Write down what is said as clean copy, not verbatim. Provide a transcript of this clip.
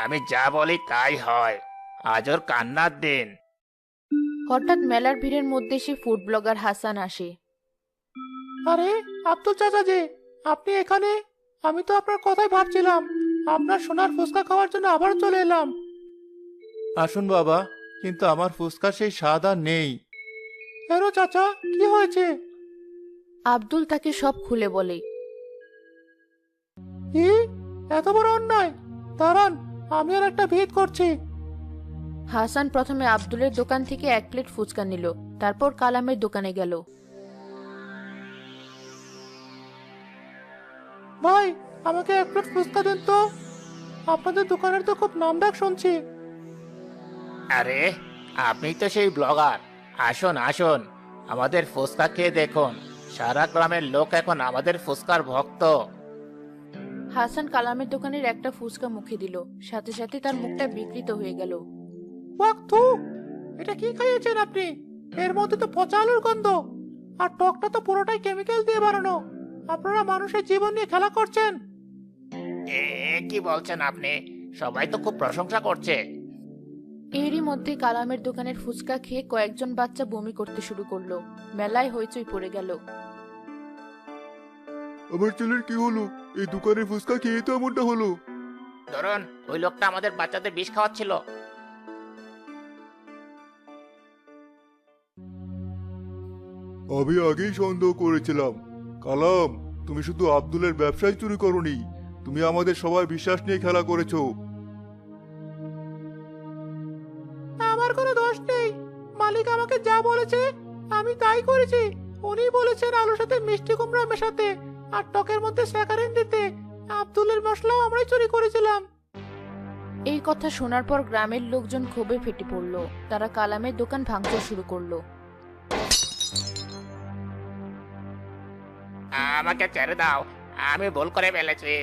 আমি যা বলি তাই হয়। আজ ওর কান্নার দিন। হঠাৎ মেলার ভিড়ের মধ্যে সে ফুড ব্লগার হাসান আসে। আরে, আব্দুল চাচা যে, আপনি এখানে? আমি তো আপনার কথাই ভাবছিলাম। আপনার সোনার ফুচকা খাওয়ার জন্য আবার চলে এলাম। আসুন বাবা, কিন্তু আমার ফুচকার সেই স্বাদ আর নেই। কেন চাচা, কি হয়েছে? আব্দুল তাকে সব খুলে বলে। কি? এত বড় অন্যায়! দাঁড়ান, আমি আর একটা ভিত করছি। হাসান প্রথমে আব্দুলের দোকান থেকে 1 প্লেট ফুচকা নিল, তারপর কালামের দোকানে গেল। ভাই, আমাকে এক প্লেট ফুচকা দেন তো। আপনাদের দোকানের তো খুব নামডাক শুনছি। আরে, আপনি তো সেই ব্লগার। আসুন আসুন, আমাদের ফুচকা খেয়ে দেখুন। সারা গ্রামের লোক এখন আমাদের ফুচকার ভক্ত। হাসান কালামের দোকানের একটা ফুচকা মুখে দিল, সাথে সাথে তার মুখটা বিকৃত হয়ে গেল। ওয়াক থু! এটা কি খাইয়েছেন আপনি? এর মধ্যে তো পচা আলুর গন্ধ, আর টকটা তো পুরোটাই কেমিক্যাল দিয়ে বানানো। আপনারা মানুষের জীবন নিয়ে খেলা করছেন। এ কি বলছেন আপনি? সবাই তো খুব প্রশংসা করছে। এরই মধ্যে কালামের দোকানের ফুচকা খেয়ে কয়েকজন বাচ্চা বমি করতে শুরু করলো। মেলায় হইচই পড়ে গেল। আমার ছেলের কি হলো? এই দোকানের ফুচকা খেয়ে তো এমনটা হলো। ধরুন, ওই লোকটা আমাদের বাচ্চাদের বিষ খাওয়াচ্ছিল। আমি আগেই সন্দেহ করেছিলাম। কালাম, তুমি শুধু আব্দুলের ব্যবসায় চুরি করনি, তুমি আমাদের সবার বিশ্বাস নিয়ে খেলা করেছো। আমার কোনো দোষ নেই। মালিক আমাকে যা বলেছে আমি তাই করেছি। উনি বলেছেন আলুর সাথে মিষ্টি কুমড়া মেশাতে আর টকের মধ্যে স্যাকারিন দিতে। আব্দুলের মশলাও আমরাই চুরি করেছিলাম। এই কথা শোনার পর গ্রামের লোকজন ক্ষোভে ফেটে পড়ল। তারা কালামের দোকান ভাঙচুর শুরু করলো। আমাকে ছেড়ে দাও, আমি ভুল করে ফেলেছি।